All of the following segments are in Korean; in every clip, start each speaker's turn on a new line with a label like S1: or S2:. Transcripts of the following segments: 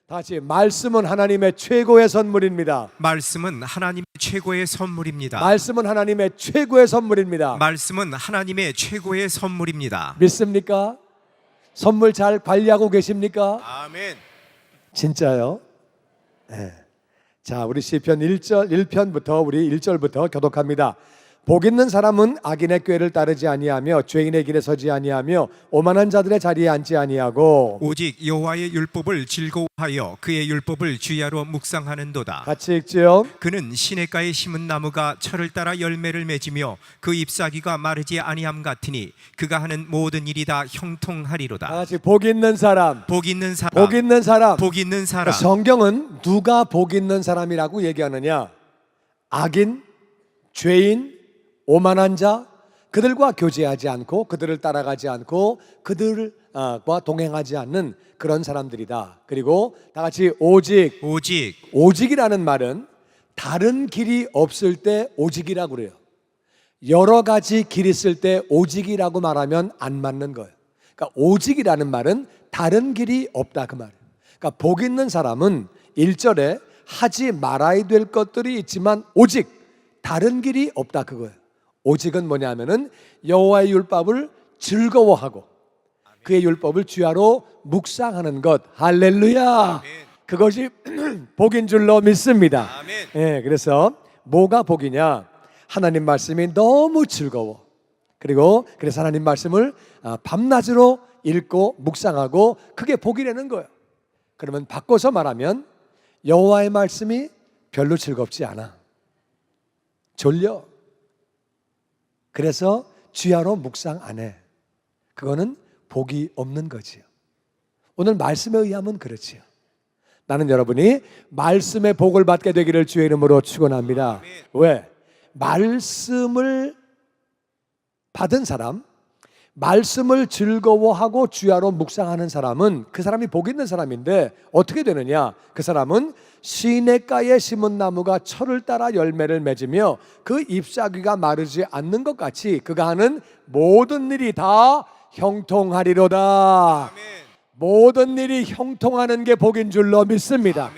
S1: 다 같이 말씀은 하나님의 최고의 선물입니다.
S2: 말씀은 하나님의 최고의 선물입니다.
S1: 말씀은 하나님의 최고의 선물입니다.
S2: 말씀은 하나님의 최고의 선물입니다.
S1: 믿습니까? 선물 잘 관리하고 계십니까?
S2: 아멘.
S1: 진짜요? 네. 자, 우리 시편 1편부터 우리 1절부터 교독합니다. 복 있는 사람은 악인의 꾀를 따르지 아니하며 죄인의 길에 서지 아니하며 오만한 자들의 자리에 앉지 아니하고
S2: 오직 여호와의 율법을 즐거워하여 그의 율법을 주야로 묵상하는도다.
S1: 같이 읽지요.
S2: 그는 시냇가에 심은 나무가 철을 따라 열매를 맺으며 그 잎사귀가 마르지 아니함 같으니 그가 하는 모든 일이 다 형통하리로다.
S1: 같이 복 있는 사람,
S2: 복 있는 사람,
S1: 복 있는 사람.
S2: 복 있는 사람.
S1: 성경은 누가 복 있는 사람이라고 얘기하느냐? 악인, 죄인, 오만한 자, 그들과 교제하지 않고 그들을 따라가지 않고 그들과 동행하지 않는 그런 사람들이다. 그리고 다 같이 오직이라는 말은 다른 길이 없을 때 오직이라고 그래요. 여러 가지 길 있을 때 오직이라고 말하면 안 맞는 거예요. 그러니까 오직이라는 말은 다른 길이 없다 그 말이에요. 그러니까 복 있는 사람은 1절에 하지 말아야 될 것들이 있지만 오직 다른 길이 없다 그거예요. 오직은 뭐냐면은 여호와의 율법을 즐거워하고 그의 율법을 주야로 묵상하는 것. 할렐루야. 그것이 복인 줄로 믿습니다. 예, 그래서 뭐가 복이냐? 하나님 말씀이 너무 즐거워. 그래서 하나님 말씀을 밤낮으로 읽고 묵상하고 그게 복이라는 거예요. 그러면 바꿔서 말하면 여호와의 말씀이 별로 즐겁지 않아. 졸려. 그래서 주야로 묵상 안 해. 그거는 복이 없는 거지요. 오늘 말씀에 의하면 그렇지요. 나는 여러분이 말씀의 복을 받게 되기를 주의 이름으로 축원합니다. 왜? 말씀을 받은 사람, 말씀을 즐거워하고 주야로 묵상하는 사람은 그 사람이 복 있는 사람인데 어떻게 되느냐? 그 사람은 시냇가에 심은 나무가 철을 따라 열매를 맺으며 그 잎사귀가 마르지 않는 것 같이 그가 하는 모든 일이 다 형통하리로다. 모든 일이 형통하는 게 복인 줄로 믿습니다.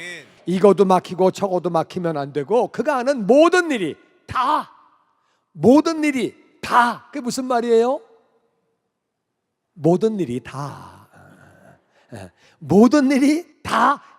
S1: 이거도 막히고 저거도 막히면 안 되고 그가 하는 모든 일이 다 그게 무슨 말이에요? 모든 일이 다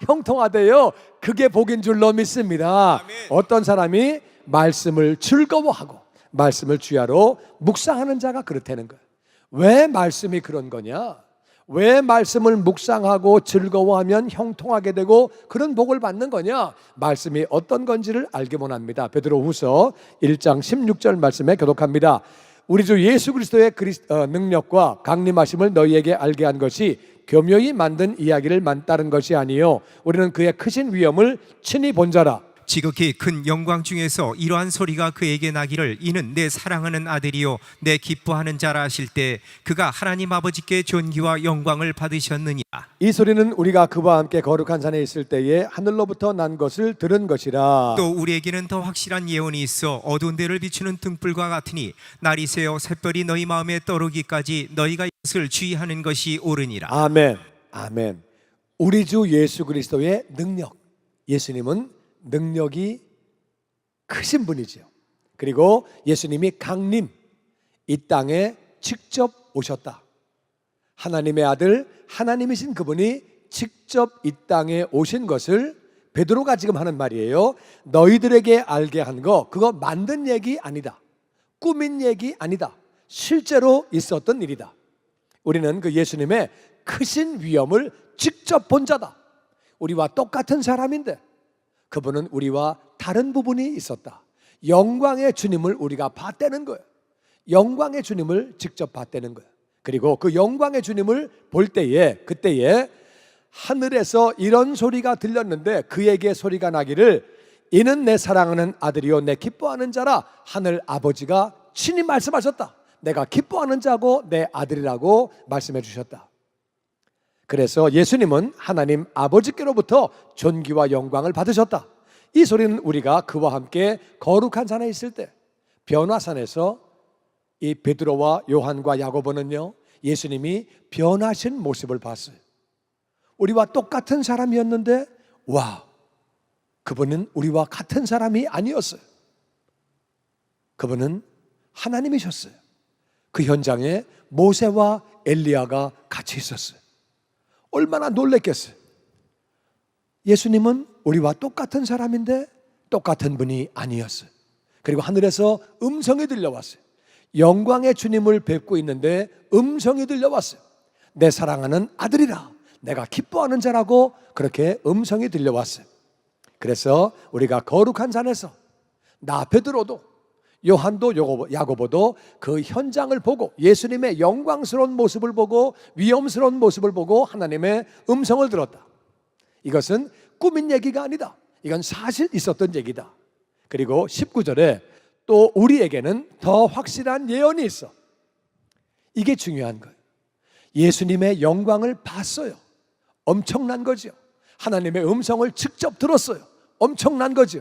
S1: 형통하대요. 그게 복인 줄로 믿습니다. 어떤 사람이 말씀을 즐거워하고 말씀을 주야로 묵상하는 자가 그렇다는 거예요. 왜 말씀이 그런 거냐? 왜 말씀을 묵상하고 즐거워하면 형통하게 되고 그런 복을 받는 거냐? 말씀이 어떤 건지를 알기 원합니다. 베드로후서 1장 16절 말씀에 교독합니다. 우리 주 예수 그리스도의 능력과 강림하심을 너희에게 알게 한 것이 교묘히 만든 이야기를 따른 것이 아니요 우리는 그의 크신 위엄을 친히 본 자라.
S2: 지극히 큰 영광 중에서 이러한 소리가 그에게 나기를 이는 내 사랑하는 아들이요 내 기뻐하는 자라 하실 때 그가 하나님 아버지께 존귀와 영광을 받으셨느니라.
S1: 이 소리는 우리가 그와 함께 거룩한 산에 있을 때에 하늘로부터 난 것을 들은 것이라.
S2: 또 우리에게는 더 확실한 예언이 있어 어두운 데를 비추는 등불과 같으니 날이 새어 샛별이 너희 마음에 떠오르기까지 너희가 이것을 주의하는 것이 옳으니라.
S1: 아멘. 아멘. 우리 주 예수 그리스도의 능력. 예수님은 능력이 크신 분이죠. 그리고 예수님이 강림, 이 땅에 직접 오셨다. 하나님의 아들, 하나님이신 그분이 직접 이 땅에 오신 것을 베드로가 지금 하는 말이에요. 너희들에게 알게 한 거, 그거 만든 얘기 아니다. 꾸민 얘기 아니다. 실제로 있었던 일이다. 우리는 그 예수님의 크신 위엄을 직접 본 자다. 우리와 똑같은 사람인데 그분은 우리와 다른 부분이 있었다. 영광의 주님을 우리가 봤다는 거예요. 영광의 주님을 직접 봤다는 거예요. 그리고 그 영광의 주님을 볼 때에 그때에 하늘에서 이런 소리가 들렸는데 그에게 소리가 나기를 이는 내 사랑하는 아들이요 내 기뻐하는 자라. 하늘 아버지가 친히 말씀하셨다. 내가 기뻐하는 자고 내 아들이라고 말씀해 주셨다. 그래서 예수님은 하나님 아버지께로부터 존귀와 영광을 받으셨다. 이 소리는 우리가 그와 함께 거룩한 산에 있을 때 변화산에서 이 베드로와 요한과 야고보는요 예수님이 변하신 모습을 봤어요. 우리와 똑같은 사람이었는데 와, 그분은 우리와 같은 사람이 아니었어요. 그분은 하나님이셨어요. 그 현장에 모세와 엘리야가 같이 있었어요. 얼마나 놀랬겠어요. 예수님은 우리와 똑같은 사람인데 똑같은 분이 아니었어요. 그리고 하늘에서 음성이 들려왔어요. 영광의 주님을 뵙고 있는데 음성이 들려왔어요. 내 사랑하는 아들이라, 내가 기뻐하는 자라고 그렇게 음성이 들려왔어요. 그래서 우리가 거룩한 산에서 나 베드로도 요한도 야고보도 그 현장을 보고 예수님의 영광스러운 모습을 보고 위엄스러운 모습을 보고 하나님의 음성을 들었다. 이것은 꾸민 얘기가 아니다. 이건 사실 있었던 얘기다. 그리고 19절에 또 우리에게는 더 확실한 예언이 있어. 이게 중요한 거예요. 예수님의 영광을 봤어요. 엄청난 거죠. 하나님의 음성을 직접 들었어요. 엄청난 거죠.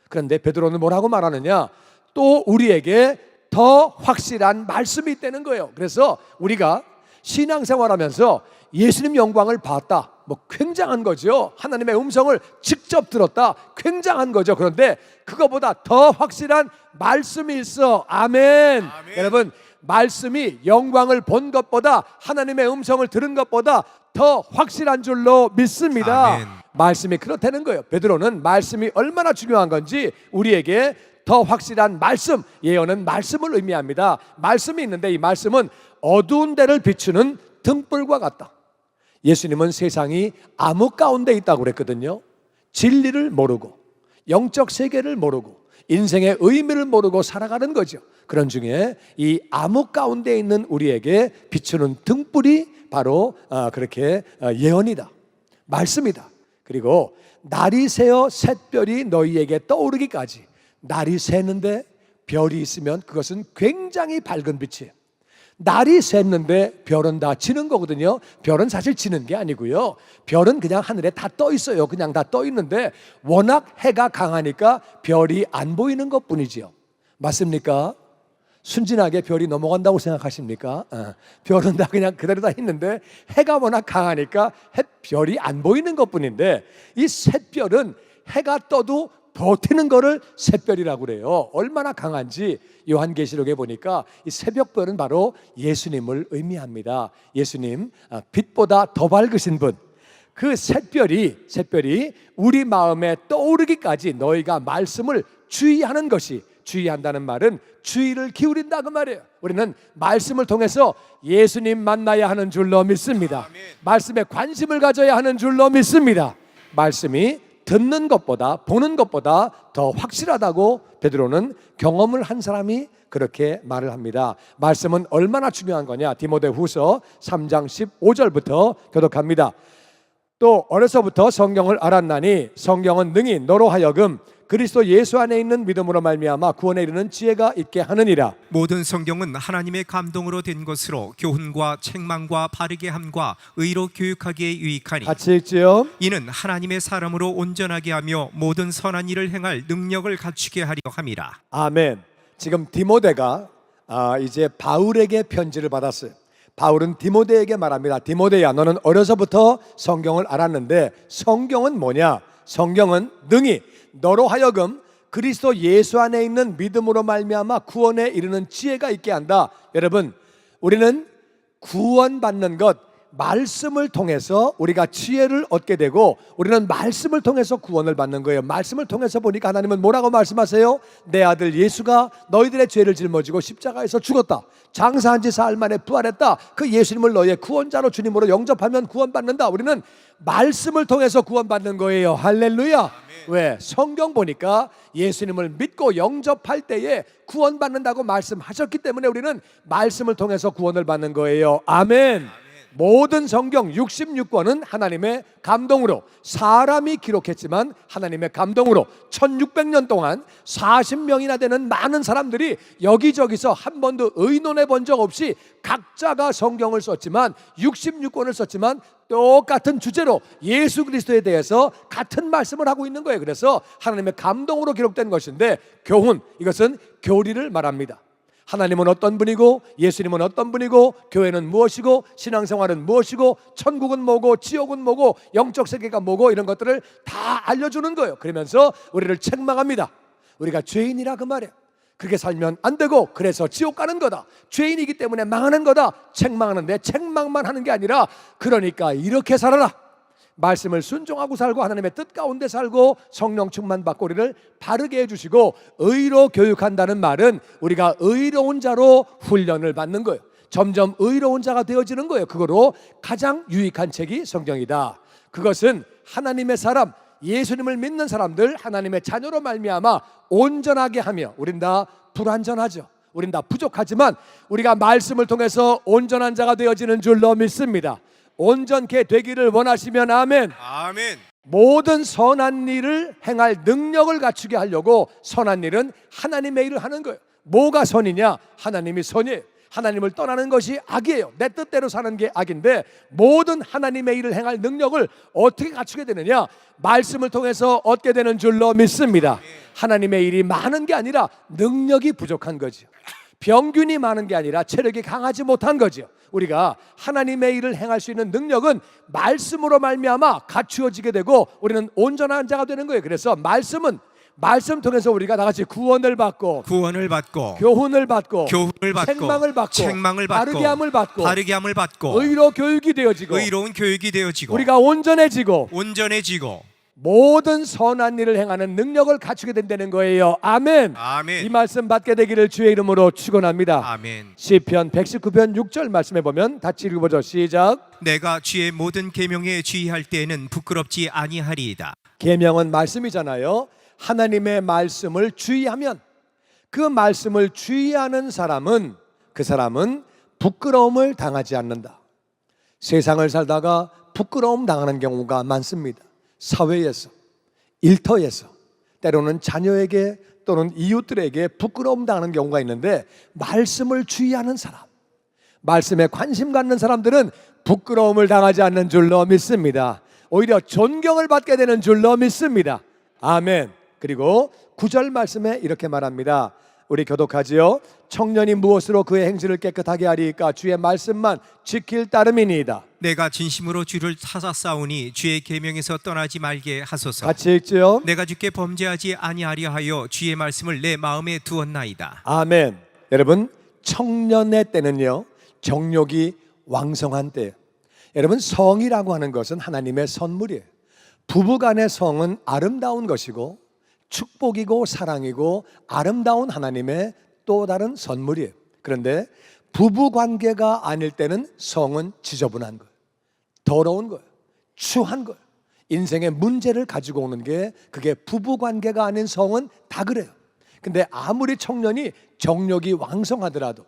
S1: 그런데 베드로는 뭐라고 말하느냐? 또 우리에게 더 확실한 말씀이 있다는 거예요. 그래서 우리가 신앙생활하면서 예수님 영광을 봤다, 뭐 굉장한 거죠. 하나님의 음성을 직접 들었다, 굉장한 거죠. 그런데 그거보다 더 확실한 말씀이 있어. 아멘. 여러분, 말씀이 영광을 본 것보다, 하나님의 음성을 들은 것보다 더 확실한 줄로 믿습니다.
S2: 아멘.
S1: 말씀이 그렇다는 거예요. 베드로는 말씀이 얼마나 중요한 건지 우리에게 더 확실한 말씀, 예언은 말씀을 의미합니다. 말씀이 있는데 이 말씀은 어두운 데를 비추는 등불과 같다. 예수님은 세상이 암흑 가운데 있다고 그랬거든요. 진리를 모르고 영적 세계를 모르고 인생의 의미를 모르고 살아가는 거죠. 그런 중에 이 암흑 가운데 있는 우리에게 비추는 등불이 바로 그렇게 예언이다, 말씀이다. 그리고 날이 새어 샛별이 너희에게 떠오르기까지, 날이 새는데 별이 있으면 그것은 굉장히 밝은 빛이에요. 날이 샜는데 별은 다 지는 거거든요. 별은 사실 지는 게 아니고요. 별은 그냥 하늘에 다 떠 있어요. 그냥 다 떠 있는데 워낙 해가 강하니까 별이 안 보이는 것 뿐이지요. 맞습니까? 순진하게 별이 넘어간다고 생각하십니까? 별은 다 그냥 그대로 다 있는데 해가 워낙 강하니까 별이 안 보이는 것 뿐인데, 이 샛별은 해가 떠도 버티는 거를 샛별이라고 그래요. 얼마나 강한지 요한계시록에 보니까 이 새벽별은 바로 예수님을 의미합니다. 예수님, 빛보다 더 밝으신 분. 그 샛별이 우리 마음에 떠오르기까지 너희가 말씀을 주의하는 것이, 주의한다는 말은 주의를 기울인다 그 말이에요. 우리는 말씀을 통해서 예수님 만나야 하는 줄로 믿습니다. 말씀에 관심을 가져야 하는 줄로 믿습니다. 말씀이 듣는 것보다, 보는 것보다 더 확실하다고 베드로는 경험을 한 사람이 그렇게 말을 합니다. 말씀은 얼마나 중요한 거냐? 디모데후서 3장 15절부터 교독합니다. 또 어려서부터 성경을 알았나니 성경은 능히 너로 하여금 그리스도 예수 안에 있는 믿음으로 말미암아 구원에 이르는 지혜가 있게 하느니라.
S2: 모든 성경은 하나님의 감동으로 된 것으로 교훈과 책망과 바르게 함과 의로 교육하기에 유익하니,
S1: 같이 읽지요.
S2: 이는 하나님의 사람으로 온전하게 하며 모든 선한 일을 행할 능력을 갖추게 하려 함이라.
S1: 아멘. 지금 디모데가 이제 바울에게 편지를 받았어요. 바울은 디모데에게 말합니다. 디모데야, 너는 어려서부터 성경을 알았는데 성경은 뭐냐? 성경은 능히 너로 하여금 그리스도 예수 안에 있는 믿음으로 말미암아 구원에 이르는 지혜가 있게 한다. 여러분, 우리는 구원받는 것, 말씀을 통해서 우리가 지혜를 얻게 되고, 우리는 말씀을 통해서 구원을 받는 거예요. 말씀을 통해서 보니까 하나님은 뭐라고 말씀하세요? 내 아들 예수가 너희들의 죄를 짊어지고 십자가에서 죽었다, 장사한 지 사흘 만에 부활했다. 그 예수님을 너희의 구원자로 주님으로 영접하면 구원받는다. 우리는 말씀을 통해서 구원받는 거예요. 할렐루야. 아멘. 왜? 성경 보니까 예수님을 믿고 영접할 때에 구원받는다고 말씀하셨기 때문에 우리는 말씀을 통해서 구원을 받는 거예요. 아멘. 모든 성경 66권은 하나님의 감동으로, 사람이 기록했지만 하나님의 감동으로 1600년 동안 40명이나 되는 많은 사람들이 여기저기서 한 번도 의논해 본 적 없이 각자가 성경을 썼지만, 66권을 썼지만 똑같은 주제로 예수 그리스도에 대해서 같은 말씀을 하고 있는 거예요. 그래서 하나님의 감동으로 기록된 것인데, 교훈, 이것은 교리를 말합니다. 하나님은 어떤 분이고 예수님은 어떤 분이고 교회는 무엇이고 신앙생활은 무엇이고 천국은 뭐고 지옥은 뭐고 영적 세계가 뭐고 이런 것들을 다 알려주는 거예요. 그러면서 우리를 책망합니다. 우리가 죄인이라 그 말이에요. 그렇게 살면 안 되고 그래서 지옥 가는 거다. 죄인이기 때문에 망하는 거다. 책망하는데 책망만 하는 게 아니라 그러니까 이렇게 살아라. 말씀을 순종하고 살고 하나님의 뜻 가운데 살고 성령 충만 받고 우리를 바르게 해주시고 의로 교육한다는 말은 우리가 의로운 자로 훈련을 받는 거예요. 점점 의로운 자가 되어지는 거예요. 그거로 가장 유익한 책이 성경이다. 그것은 하나님의 사람, 예수님을 믿는 사람들, 하나님의 자녀로 말미암아 온전하게 하며, 우린 다 불완전하죠. 우린 다 부족하지만 우리가 말씀을 통해서 온전한 자가 되어지는 줄로 믿습니다. 온전케 되기를 원하시면 아멘.
S2: 아멘.
S1: 모든 선한 일을 행할 능력을 갖추게 하려고 선한 일은 하나님의 일을 하는 거예요. 뭐가 선이냐? 하나님이 선이에요. 하나님을 떠나는 것이 악이에요. 내 뜻대로 사는 게 악인데 모든 하나님의 일을 행할 능력을 어떻게 갖추게 되느냐? 말씀을 통해서 얻게 되는 줄로 믿습니다. 하나님의 일이 많은 게 아니라 능력이 부족한 거죠. 병균이 많은 게 아니라 체력이 강하지 못한 거죠. 우리가 하나님의 일을 행할 수 있는 능력은 말씀으로 말미암아 갖추어지게 되고 우리는 온전한 자가 되는 거예요. 그래서 말씀 통해서 우리가 다같이 구원을 받고 교훈을 받고 책망을 받고 바르게 함을 받고 의로 교육이 되어지고
S2: 의로운 교육이 되어지고
S1: 우리가 온전해지고 모든 선한 일을 행하는 능력을 갖추게 된다는 거예요. 아멘.
S2: 아멘.
S1: 이 말씀 받게 되기를 주의 이름으로 축원합니다.
S2: 아멘.
S1: 시편 119편 6절 말씀해 보면 같이 읽어보죠. 시작.
S2: 내가 주의 모든 계명에 주의할 때에는 부끄럽지 아니하리이다.
S1: 계명은 말씀이잖아요. 하나님의 말씀을 주의하면, 그 말씀을 주의하는 사람은, 그 사람은 부끄러움을 당하지 않는다. 세상을 살다가 부끄러움 당하는 경우가 많습니다. 사회에서, 일터에서, 때로는 자녀에게 또는 이웃들에게 부끄러움 당하는 경우가 있는데, 말씀을 주의하는 사람, 말씀에 관심 갖는 사람들은 부끄러움을 당하지 않는 줄로 믿습니다. 오히려 존경을 받게 되는 줄로 믿습니다. 아멘. 그리고 9절 말씀에 이렇게 말합니다. 우리 교독하지요. 청년이 무엇으로 그의 행실을 깨끗하게 하리이까? 주의 말씀만 지킬 따름이니이다.
S2: 내가 진심으로 주를 찾아 싸우니 주의 계명에서 떠나지 말게 하소서.
S1: 같이 읽지요.
S2: 내가 주께 범죄하지 아니하려 하여 주의 말씀을 내 마음에 두었나이다.
S1: 아멘. 여러분, 청년의 때는요, 정욕이 왕성한 때예요. 여러분, 성이라고 하는 것은 하나님의 선물이에요. 부부간의 성은 아름다운 것이고 축복이고 사랑이고 아름다운 하나님의 또 다른 선물이에요. 그런데 부부 관계가 아닐 때는 성은 지저분한 거예요. 더러운 거예요. 추한 거예요. 인생의 문제를 가지고 오는 게, 그게 부부 관계가 아닌 성은 다 그래요. 근데 아무리 청년이 정욕이 왕성하더라도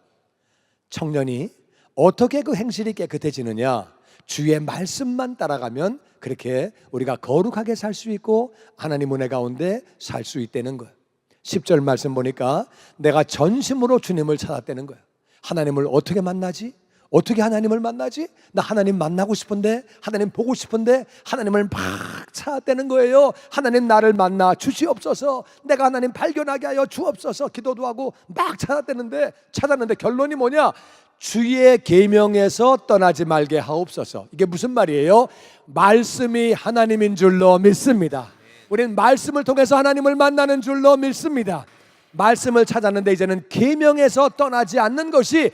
S1: 청년이 어떻게 그 행실이 깨끗해지느냐? 주의 말씀만 따라가면 그렇게 우리가 거룩하게 살 수 있고 하나님 은혜 가운데 살 수 있다는 거예요. 10절 말씀 보니까 내가 전심으로 주님을 찾았다는 거예요. 하나님을 어떻게 만나지? 어떻게 하나님을 만나지? 나 하나님 만나고 싶은데, 하나님 보고 싶은데 하나님을 막 찾았다는 거예요. 하나님 나를 만나 주시옵소서, 내가 하나님 발견하게 하여 주옵소서 기도도 하고 막 찾았는데 결론이 뭐냐? 주의 계명에서 떠나지 말게 하옵소서. 이게 무슨 말이에요? 말씀이 하나님인 줄로 믿습니다. 우리는 말씀을 통해서 하나님을 만나는 줄로 믿습니다. 말씀을 찾았는데 이제는 계명에서 떠나지 않는 것이,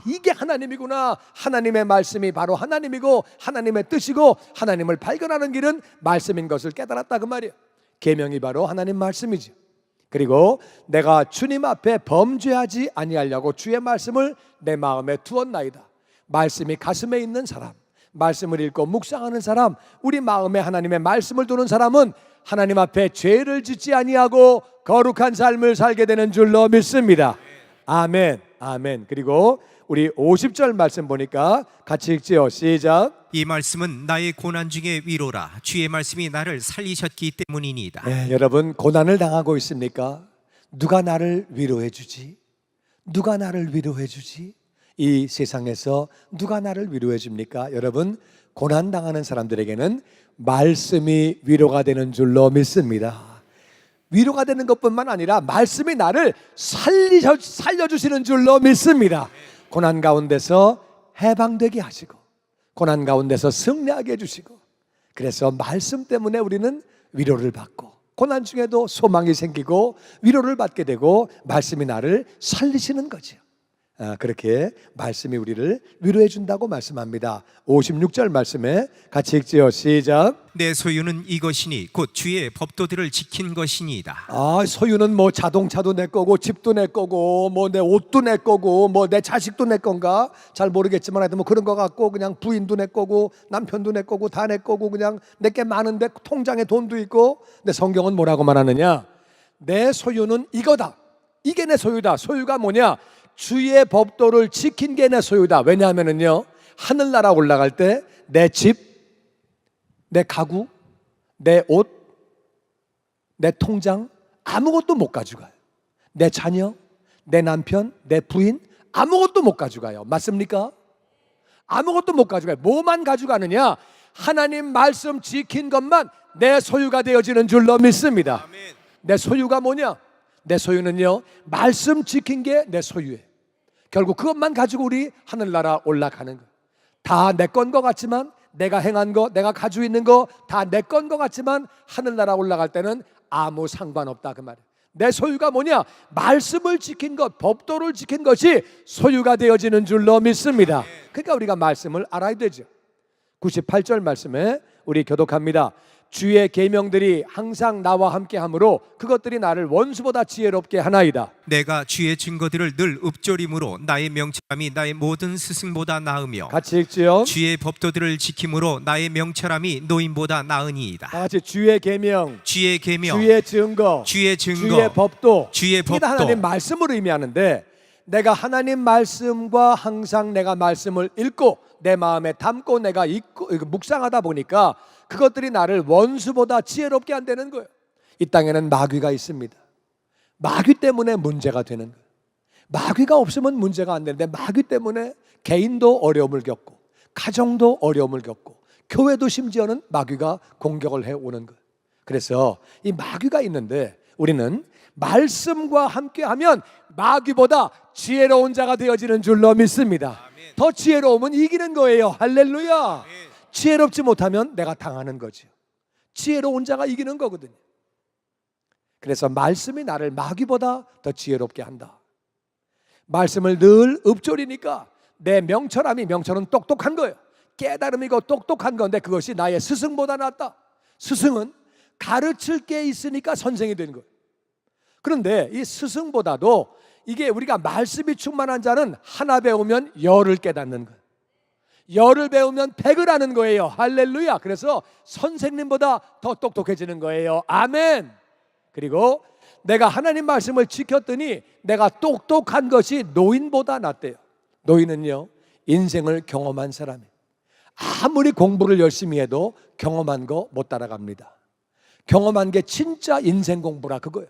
S1: 이게 하나님이구나. 하나님의 말씀이 바로 하나님이고 하나님의 뜻이고 하나님을 발견하는 길은 말씀인 것을 깨달았다 그 말이에요. 계명이 바로 하나님 말씀이죠. 그리고 내가 주님 앞에 범죄하지 아니하려고 주의 말씀을 내 마음에 두었나이다. 말씀이 가슴에 있는 사람, 말씀을 읽고 묵상하는 사람, 우리 마음에 하나님의 말씀을 두는 사람은 하나님 앞에 죄를 짓지 아니하고 거룩한 삶을 살게 되는 줄로 믿습니다. 아멘. 아멘. 그리고 우리 50절 말씀 보니까 같이 읽지요. 시작.
S2: 이 말씀은 나의 고난 중에 위로라. 주의 말씀이 나를 살리셨기 때문이니이다.
S1: 네, 여러분, 고난을 당하고 있습니까? 누가 나를 위로해 주지? 누가 나를 위로해 주지? 이 세상에서 누가 나를 위로해 줍니까? 여러분, 고난 당하는 사람들에게는 말씀이 위로가 되는 줄로 믿습니다. 위로가 되는 것뿐만 아니라 말씀이 나를 살려주시는 줄로 믿습니다. 고난 가운데서 해방되게 하시고 고난 가운데서 승리하게 해주시고, 그래서 말씀 때문에 우리는 위로를 받고 고난 중에도 소망이 생기고 위로를 받게 되고 말씀이 나를 살리시는 거죠. 그렇게 말씀이 우리를 위로해 준다고 말씀합니다. 56절 말씀에 같이 읽지요. 시작.
S2: 내 소유는 이것이니 곧 주의 법도들을 지킨 것이니이다.
S1: 소유는 뭐 자동차도 내 거고 집도 내 거고 뭐 내 옷도 내 거고 뭐 내 자식도 내 건가 잘 모르겠지만 하여튼 뭐 그런 거 같고, 그냥 부인도 내 거고 남편도 내 거고 다 내 거고 그냥 내게 많은데 통장에 돈도 있고. 근데 성경은 뭐라고 말하느냐? 내 소유는 이거다. 이게 내 소유다. 소유가 뭐냐? 주의 법도를 지킨 게 내 소유다. 왜냐하면은요, 하늘나라 올라갈 때 내 집, 내 가구, 내 옷, 내 통장 아무것도 못 가져가요. 내 자녀, 내 남편, 내 부인 아무것도 못 가져가요. 맞습니까? 아무것도 못 가져가요. 뭐만 가져가느냐? 하나님 말씀 지킨 것만 내 소유가 되어지는 줄로 믿습니다.
S2: 아멘.
S1: 내 소유가 뭐냐? 내 소유는요, 말씀 지킨 게 내 소유예요. 결국 그것만 가지고 우리 하늘나라 올라가는 거예요. 다 내 건 것 같지만, 내가 행한 거, 내가 가지고 있는 거 다 내 건 것 같지만 하늘나라 올라갈 때는 아무 상관없다 그 말이에요. 내 소유가 뭐냐? 말씀을 지킨 것, 법도를 지킨 것이 소유가 되어지는 줄로 믿습니다. 그러니까 우리가 말씀을 알아야 되죠. 98절 말씀에 우리 교독합니다. 주의 계명들이 항상 나와 함께 하므로 그것들이 나를 원수보다 지혜롭게 하나이다.
S2: 내가 주의 증거들을 늘 읊조림으로 나의 명철함이 나의 모든 스승보다 나으며
S1: 같이 읽지요.
S2: 주의 법도들을 지킴으로 나의 명철함이 노인보다 나으니이다.
S1: 다 같이 주의 계명,
S2: 주의 계명,
S1: 주의 증거,
S2: 주의 증거,
S1: 주의 법도.
S2: 주의
S1: 이게
S2: 법도.
S1: 다 하나님 말씀을 의미하는데, 내가 하나님 말씀과 항상 내가 말씀을 읽고 내 마음에 담고 내가 읽고 묵상하다 보니까 그것들이 나를 원수보다 지혜롭게 한다는 거예요. 이 땅에는 마귀가 있습니다. 마귀 때문에 문제가 되는 거예요. 마귀가 없으면 문제가 안 되는데 마귀 때문에 개인도 어려움을 겪고 가정도 어려움을 겪고 교회도 심지어는 마귀가 공격을 해오는 거예요. 그래서 이 마귀가 있는데 우리는 말씀과 함께하면 마귀보다 지혜로운 자가 되어지는 줄로 믿습니다.
S2: 아멘.
S1: 더 지혜로우면 이기는 거예요. 할렐루야.
S2: 아멘.
S1: 지혜롭지 못하면 내가 당하는 거죠. 지혜로운 자가 이기는 거거든요. 그래서 말씀이 나를 마귀보다 더 지혜롭게 한다. 말씀을 늘 읊조리니까 내 명철은 똑똑한 거예요. 깨달음이고 똑똑한 건데 그것이 나의 스승보다 낫다. 스승은 가르칠 게 있으니까 선생이 되는 거예요. 그런데 이 스승보다도 이게 우리가 말씀이 충만한 자는 하나 배우면 열을 깨닫는 거예요. 열을 배우면 백을 하는 거예요. 할렐루야. 그래서 선생님보다 더 똑똑해지는 거예요. 아멘. 그리고 내가 하나님 말씀을 지켰더니 내가 똑똑한 것이 노인보다 낫대요. 노인은요, 인생을 경험한 사람이에요. 아무리 공부를 열심히 해도 경험한 거 못 따라갑니다. 경험한 게 진짜 인생 공부라 그거예요.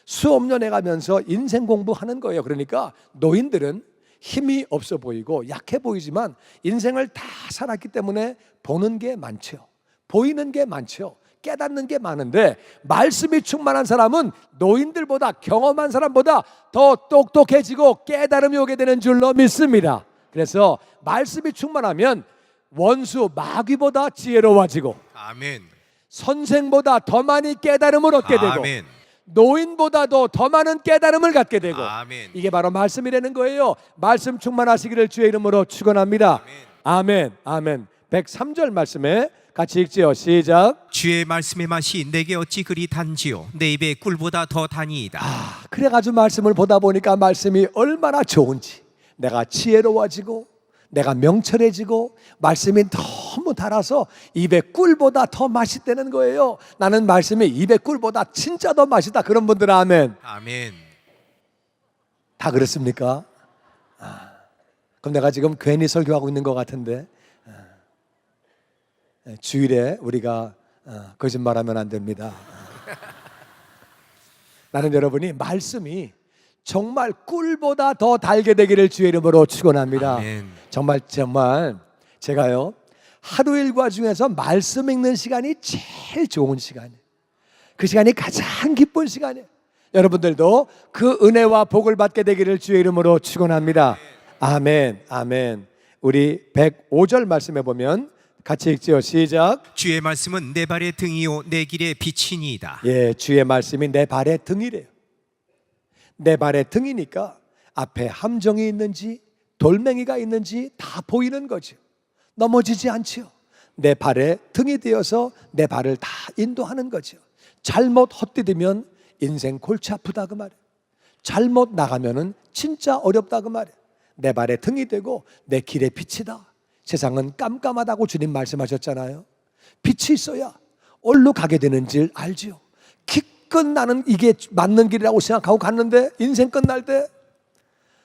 S1: 수업 년 해가면서 인생 공부하는 거예요. 그러니까 노인들은 힘이 없어 보이고 약해 보이지만 인생을 다 살았기 때문에 보는 게 많죠. 보이는 게 많죠. 깨닫는 게 많은데 말씀이 충만한 사람은 노인들보다 경험한 사람보다 더 똑똑해지고 깨달음이 오게 되는 줄로 믿습니다. 그래서 말씀이 충만하면 원수 마귀보다 지혜로워지고
S2: 아멘.
S1: 선생보다 더 많이 깨달음을 얻게 되고
S2: 아멘.
S1: 노인보다도 더 많은 깨달음을 갖게 되고
S2: 아멘.
S1: 이게 바로 말씀이라는 거예요. 말씀 충만하시기를 주의 이름으로 축원합니다. 아멘. 아멘. 103절 말씀에 같이 읽지요. 시작.
S2: 주의 말씀의 맛이 내게 어찌 그리 단지요 내 입에 꿀보다 더 다니이다.
S1: 그래가지고 말씀을 보다 보니까 말씀이 얼마나 좋은지, 내가 지혜로워지고 내가 명철해지고 말씀이 너무 달아서 입에 꿀보다 더 맛있다는 거예요. 나는 말씀이 입에 꿀보다 진짜 더 맛있다. 그런 분들은 아멘.
S2: 아멘.
S1: 다 그렇습니까? 그럼 내가 지금 괜히 설교하고 있는 것 같은데 주일에 우리가 거짓말하면 안 됩니다. 나는 여러분이 말씀이 정말 꿀보다 더 달게 되기를 주의 이름으로 축원합니다.
S2: 아멘.
S1: 정말 제가요 하루 일과 중에서 말씀 읽는 시간이 제일 좋은 시간이에요. 그 시간이 가장 기쁜 시간이에요. 여러분들도 그 은혜와 복을 받게 되기를 주의 이름으로 축원합니다. 아멘, 아멘. 우리 105절 말씀해 보면 같이 읽지요. 시작.
S2: 주의 말씀은 내 발의 등이요 내 길의 빛이니이다.
S1: 예, 주의 말씀이 내 발의 등이래요. 내 발의 등이니까 앞에 함정이 있는지 돌멩이가 있는지 다 보이는 거죠. 넘어지지 않지요. 내 발의 등이 되어서 내 발을 다 인도하는 거죠. 잘못 헛디디면 인생 골치 아프다 그 말이에요. 잘못 나가면은 진짜 어렵다 그 말이에요. 내 발의 등이 되고 내 길의 빛이다. 세상은 깜깜하다고 주님 말씀하셨잖아요. 빛이 있어야 어디로 가게 되는 줄 알지요. 기껏 나는 이게 맞는 길이라고 생각하고 갔는데 인생 끝날 때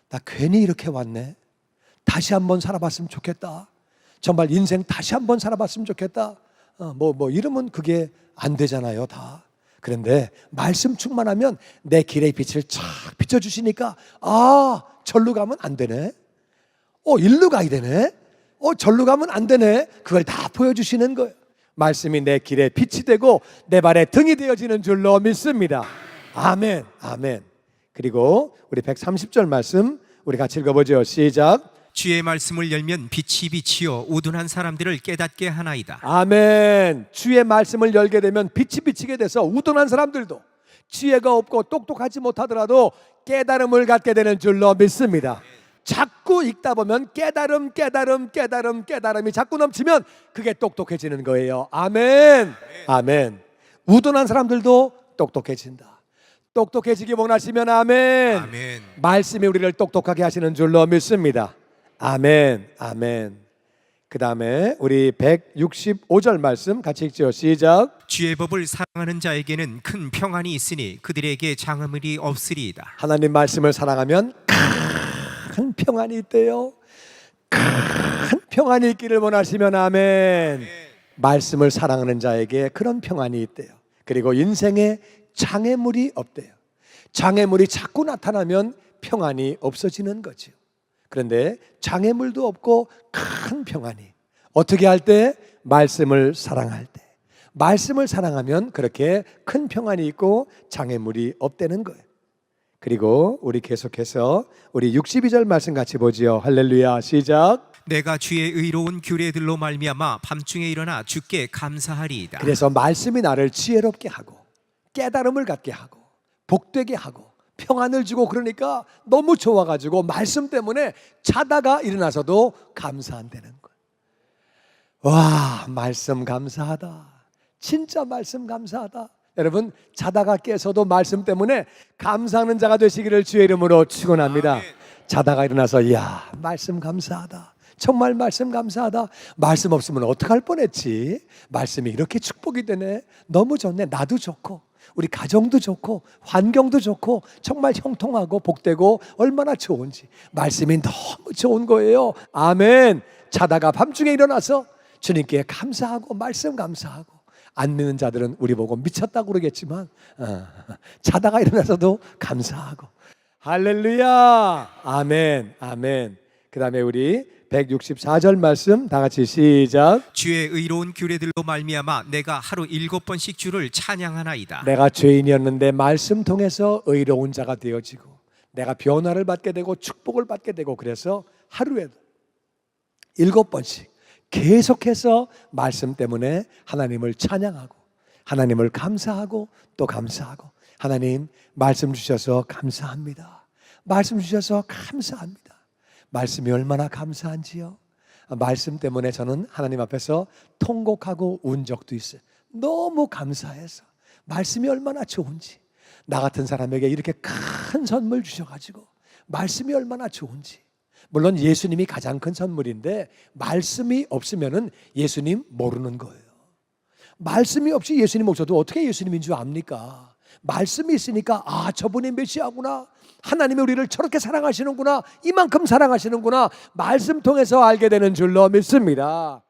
S1: 나 괜히 이렇게 왔네. 다시 한번 살아봤으면 좋겠다. 정말 인생 다시 한번 살아봤으면 좋겠다. 이러면 그게 안 되잖아요, 다. 그런데 말씀 충만하면 내 길의 빛을 쫙 비춰주시니까 절로 가면 안 되네. 일로 가야 되네. 절로 가면 안 되네. 그걸 다 보여주시는 거예요. 말씀이 내 길의 빛이 되고 내 발의 등이 되어지는 줄로 믿습니다. 아멘, 아멘. 그리고 우리 130절 말씀 우리 같이 읽어보죠. 시작.
S2: 주의 말씀을 열면 빛이 비치어 우둔한 사람들을 깨닫게 하나이다.
S1: 아멘. 주의 말씀을 열게 되면 빛이 비치게 돼서 우둔한 사람들도 지혜가 없고 똑똑하지 못하더라도 깨달음을 갖게 되는 줄로 믿습니다. 자꾸 읽다 보면 깨달음이 자꾸 넘치면 그게 똑똑해지는 거예요. 아멘. 아멘. 우둔한 사람들도 똑똑해진다. 똑똑해지기 원하시면 아멘.
S2: 아멘.
S1: 말씀이 우리를 똑똑하게 하시는 줄로 믿습니다. 아멘. 아멘. 그 다음에 우리 165절 말씀 같이 읽죠. 시작.
S2: 주의 법을 사랑하는 자에게는 큰 평안이 있으니 그들에게 장애물이 없으리이다.
S1: 하나님 말씀을 사랑하면 큰 평안이 있대요. 큰 평안이 있기를 원하시면 아멘. 말씀을 사랑하는 자에게 그런 평안이 있대요. 그리고 인생에 장애물이 없대요. 장애물이 자꾸 나타나면 평안이 없어지는 거죠. 그런데 장애물도 없고 큰 평안이 어떻게 할 때? 말씀을 사랑할 때. 말씀을 사랑하면 그렇게 큰 평안이 있고 장애물이 없다는 거예요. 그리고 우리 계속해서 우리 62절 말씀 같이 보지요. 할렐루야. 시작.
S2: 내가 주의 의로운 규례들로 말미암아 밤중에 일어나 주께 감사하리이다.
S1: 그래서 말씀이 나를 지혜롭게 하고 깨달음을 갖게 하고 복되게 하고 평안을 주고 그러니까 너무 좋아가지고 말씀 때문에 자다가 일어나서도 감사한다는 거예요. 와, 말씀 감사하다. 진짜 말씀 감사하다. 여러분 자다가 깨서도 말씀 때문에 감사하는 자가 되시기를 주의 이름으로 축원합니다. 자다가 일어나서 이야 말씀 감사하다. 정말 말씀 감사하다. 말씀 없으면 어떡할 뻔했지. 말씀이 이렇게 축복이 되네. 너무 좋네. 나도 좋고 우리 가정도 좋고 환경도 좋고 정말 형통하고 복되고 얼마나 좋은지 말씀이 너무 좋은 거예요. 아멘. 자다가 밤중에 일어나서 주님께 감사하고 말씀 감사하고 안 믿는 자들은 우리 보고 미쳤다고 그러겠지만 자다가 일어나서도 감사하고 할렐루야. 아멘. 아멘. 그 다음에 우리 164절 말씀 다 같이 시작.
S2: 주의 의로운 규례들로 말미암아 내가 하루 7번씩 주를 찬양하나이다.
S1: 내가 죄인이었는데 말씀 통해서 의로운 자가 되어지고 내가 변화를 받게 되고 축복을 받게 되고 그래서 하루에도 7번씩 계속해서 말씀 때문에 하나님을 찬양하고 하나님을 감사하고 또 감사하고 하나님 말씀 주셔서 감사합니다. 말씀 주셔서 감사합니다. 말씀이 얼마나 감사한지요. 말씀 때문에 저는 하나님 앞에서 통곡하고 운 적도 있어요. 너무 감사해서 말씀이 얼마나 좋은지 나 같은 사람에게 이렇게 큰 선물 주셔가지고 말씀이 얼마나 좋은지. 물론 예수님이 가장 큰 선물인데 말씀이 없으면은 예수님 모르는 거예요. 말씀이 없이 예수님 없어도 어떻게 예수님인 줄 압니까? 말씀이 있으니까 저분이 메시아구나. 하나님이 우리를 저렇게 사랑하시는구나. 이만큼 사랑하시는구나. 말씀 통해서 알게 되는 줄로 믿습니다.